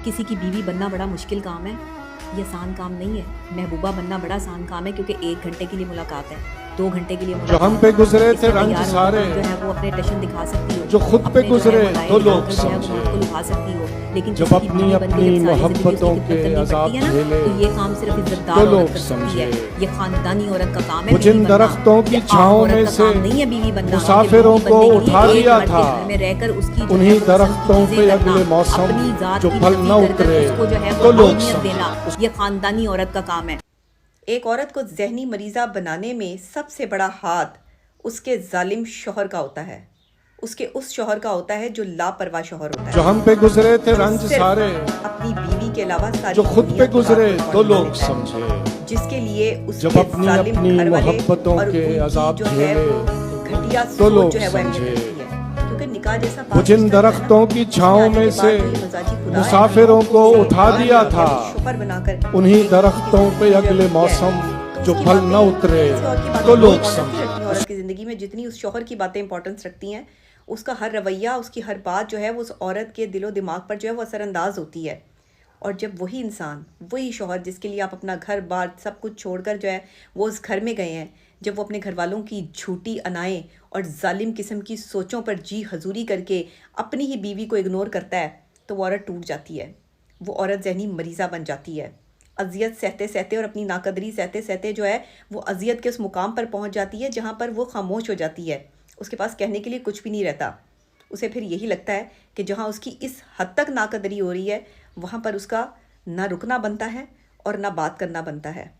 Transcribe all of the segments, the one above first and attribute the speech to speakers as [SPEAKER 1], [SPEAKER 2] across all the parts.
[SPEAKER 1] किसी की बीवी बनना बड़ा मुश्किल काम है, ये आसान काम नहीं है। महबूबा बनना बड़ा आसान काम है, क्योंकि 1 घंटे के लिए मुलाकात है, 2 घंटे के लिए
[SPEAKER 2] जो हम पे गुजरे थे रंज
[SPEAKER 1] तैयार
[SPEAKER 2] सारे,
[SPEAKER 1] जो है वो अपने टशन दिखा सकती हो,
[SPEAKER 2] जो खुद पे
[SPEAKER 1] अपने जो है
[SPEAKER 2] गुजरे
[SPEAKER 1] वो लाए
[SPEAKER 2] तो
[SPEAKER 1] दिखा
[SPEAKER 2] लोग
[SPEAKER 1] कर जो है वो
[SPEAKER 2] समझे।
[SPEAKER 1] मौत को लुभा सकती हो, लेकिन
[SPEAKER 2] जब
[SPEAKER 1] किसी की
[SPEAKER 2] अपनी
[SPEAKER 1] बीवी बन के
[SPEAKER 2] अपनी
[SPEAKER 1] जब सारी जिंदगी उसकी
[SPEAKER 2] मोहब्बतों
[SPEAKER 1] खिदमत
[SPEAKER 2] के
[SPEAKER 1] करनी
[SPEAKER 2] अजाब
[SPEAKER 1] पड़ती है ना,
[SPEAKER 2] झेले
[SPEAKER 1] तो ये काम सिर्फ इज्जतदार
[SPEAKER 2] तो
[SPEAKER 1] औरत
[SPEAKER 2] लोग
[SPEAKER 1] कर सकती है।
[SPEAKER 2] समझे।
[SPEAKER 1] ये खानदानी औरत का काम है
[SPEAKER 2] वो
[SPEAKER 1] बीवी
[SPEAKER 2] जिन
[SPEAKER 1] बनना।
[SPEAKER 2] दरख्तों की
[SPEAKER 1] ये आम
[SPEAKER 2] छांव
[SPEAKER 1] औरत
[SPEAKER 2] में
[SPEAKER 1] का
[SPEAKER 2] से
[SPEAKER 1] काम नहीं है बीवी बनना,
[SPEAKER 2] मुसाफिरों
[SPEAKER 1] कि
[SPEAKER 2] को
[SPEAKER 1] बीवी बनने के
[SPEAKER 2] उठा
[SPEAKER 1] लिए
[SPEAKER 2] लिया
[SPEAKER 1] एक
[SPEAKER 2] था,
[SPEAKER 1] मर्द के घर में रहकर उसकी जो है
[SPEAKER 2] उन्हीं
[SPEAKER 1] वो
[SPEAKER 2] दरख्तों
[SPEAKER 1] पसंद
[SPEAKER 2] पे
[SPEAKER 1] चीजें
[SPEAKER 2] अगले
[SPEAKER 1] करना,
[SPEAKER 2] मौसम
[SPEAKER 1] अपनी जात
[SPEAKER 2] जो
[SPEAKER 1] की
[SPEAKER 2] फल
[SPEAKER 1] नफी
[SPEAKER 2] न
[SPEAKER 1] कर कर
[SPEAKER 2] उतरे
[SPEAKER 1] उसको जो है
[SPEAKER 2] तो
[SPEAKER 1] वो
[SPEAKER 2] लोग
[SPEAKER 1] अहमियत
[SPEAKER 2] समझे।
[SPEAKER 1] देना, ये खानदानी औरत का काम है। एक औरत को ज़हनी मरीज़ा बनाने में सबसे बड़ा हाथ उसके जालिम शौहर का होता है, उसके उस शौहर का होता है जो लापरवाह शौहर होता है,
[SPEAKER 2] जो हम पे गुजरे थे रंज
[SPEAKER 1] सिर्फ
[SPEAKER 2] सारे,
[SPEAKER 1] अपनी बीवी के अलावा सारी
[SPEAKER 2] जो खुद पे
[SPEAKER 1] दुनिया की
[SPEAKER 2] गुजरे
[SPEAKER 1] बात को
[SPEAKER 2] तो
[SPEAKER 1] मान
[SPEAKER 2] लोग
[SPEAKER 1] लेता है,
[SPEAKER 2] समझे।
[SPEAKER 1] जिसके लिए उसके
[SPEAKER 2] जब अपनी
[SPEAKER 1] जालिम
[SPEAKER 2] अपनी
[SPEAKER 1] घर वाले
[SPEAKER 2] मोहब्बतों
[SPEAKER 1] और
[SPEAKER 2] के
[SPEAKER 1] उनकी
[SPEAKER 2] अजाब
[SPEAKER 1] जो है
[SPEAKER 2] झेले
[SPEAKER 1] वो घटिया
[SPEAKER 2] तो
[SPEAKER 1] सोच
[SPEAKER 2] लोग
[SPEAKER 1] जो है वो अहमियत
[SPEAKER 2] समझे।
[SPEAKER 1] रखती है, क्योंकि निकाह जैसा
[SPEAKER 2] वो
[SPEAKER 1] पाक
[SPEAKER 2] जिन
[SPEAKER 1] रिश्ता जो है ना,
[SPEAKER 2] दरख्तों की छांव
[SPEAKER 1] उसमें आने
[SPEAKER 2] में
[SPEAKER 1] के
[SPEAKER 2] से
[SPEAKER 1] बाद जो ये मजाजी खुदा है,
[SPEAKER 2] मुसाफिरों को
[SPEAKER 1] उसे
[SPEAKER 2] उठा
[SPEAKER 1] मान
[SPEAKER 2] दिया
[SPEAKER 1] लिया
[SPEAKER 2] था,
[SPEAKER 1] शौहर बनाकर
[SPEAKER 2] उन्हीं
[SPEAKER 1] एक
[SPEAKER 2] दरख्तों
[SPEAKER 1] किसी
[SPEAKER 2] पे
[SPEAKER 1] की
[SPEAKER 2] अगले
[SPEAKER 1] ज़रूरत है।
[SPEAKER 2] मौसम
[SPEAKER 1] तो
[SPEAKER 2] जो
[SPEAKER 1] उसकी
[SPEAKER 2] फल न
[SPEAKER 1] बातें
[SPEAKER 2] उतरे
[SPEAKER 1] किसी और की बातें
[SPEAKER 2] तो
[SPEAKER 1] इतनी
[SPEAKER 2] लोग
[SPEAKER 1] इंपॉर्टेंस नहीं
[SPEAKER 2] समझे।
[SPEAKER 1] रखती औरत की ज़िंदगी में जितनी उस शौहर की बातें इंपॉर्टेंस रखती हैं। उसका हर रवैया, उसकी हर बात जो है वो उस औरत के दिलो दिमाग पर जो है वो असरअंदाज होती है। और जब वही इंसान, वही शौहर जिसके लिए आप अपना घर बार सब कुछ छोड़कर जो है वो उस घर में गए हैं, जब वो अपने घर वालों की झूठी अनाएं और जालिम किस्म की सोचों पर जी हजूरी करके अपनी ही बीवी को इग्नोर करता है, तो वो औरत टूट जाती है। वो औरत ज़हनी मरीज़ा बन जाती है। अजियत सहते सहते और अपनी नाकदरी सहते सहते जो है वो अजियत के उस मुकाम पर पहुंच जाती है जहां पर वो खामोश हो जाती है। उसके पास कहने के लिए कुछ भी नहीं रहता। उसे फिर यही लगता है कि जहां उसकी इस हद तक नाकदरी हो रही है, वहां पर उसका ना रुकना बनता है और ना बात करना बनता है।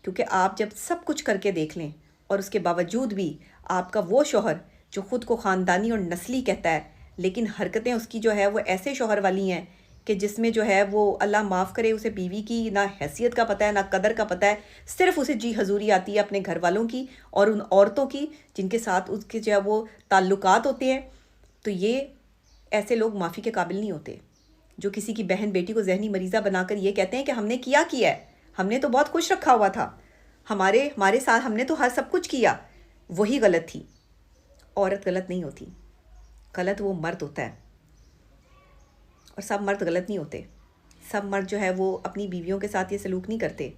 [SPEAKER 1] क्योंकि आप जब सब कुछ करके देख लें और उसके बावजूद भी आपका वो शौहर जो ख़ुद को ख़ानदानी और नस्ली कहता है, लेकिन हरकतें उसकी जो है वो ऐसे शौहर वाली हैं कि जिसमें जो है वो अल्लाह माफ़ करे उसे बीवी की ना हैसियत का पता है, ना कदर का पता है, सिर्फ उसे जी हजूरी आती है अपने घर वालों की और उन औरतों की जिनके साथ उसके जो है वो ताल्लुकात होते हैं। तो ये ऐसे लोग माफ़ी के काबिल नहीं होते, जो किसी की बहन बेटी को ज़हनी मरीज़ा बनाकर ये कहते हैं कि हमने किया है, हमने तो बहुत खुश रखा हुआ था, हमारे साथ हमने तो हर सब कुछ किया। वही गलत थी। औरत गलत नहीं होती, गलत वो मर्द होता है। और सब मर्द गलत नहीं होते। सब मर्द जो है वो अपनी बीवियों के साथ ये सलूक नहीं करते।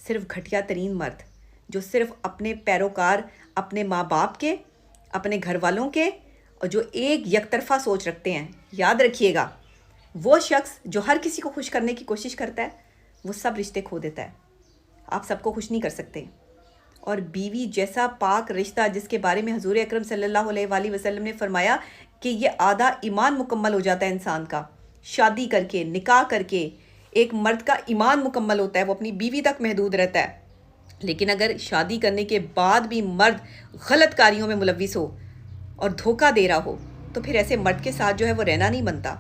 [SPEAKER 1] सिर्फ घटिया तरीन मर्द जो सिर्फ अपने पैरोकार, अपने माँ बाप के, अपने घर वालों के, और जो एक यकतरफा सोच रखते हैं, याद रखिएगा, वो शख्स जो हर किसी को खुश करने की कोशिश करता है, वो सब रिश्ते खो देता है। आप सबको खुश नहीं कर सकते। और बीवी जैसा पाक रिश्ता जिसके बारे में हजूर अकरम सल्लल्लाहु अलैहि वसल्लम ने फरमाया कि ये आधा ईमान मुकम्मल हो जाता है इंसान का। शादी करके, निकाह करके एक मर्द का ईमान मुकम्मल होता है, वो अपनी बीवी तक महदूद रहता है। लेकिन अगर शादी करने के बाद भी मर्द गलत कार्यों में मुलविस हो और धोखा दे रहा हो, तो फिर ऐसे मर्द के साथ जो है वो रहना नहीं बनता।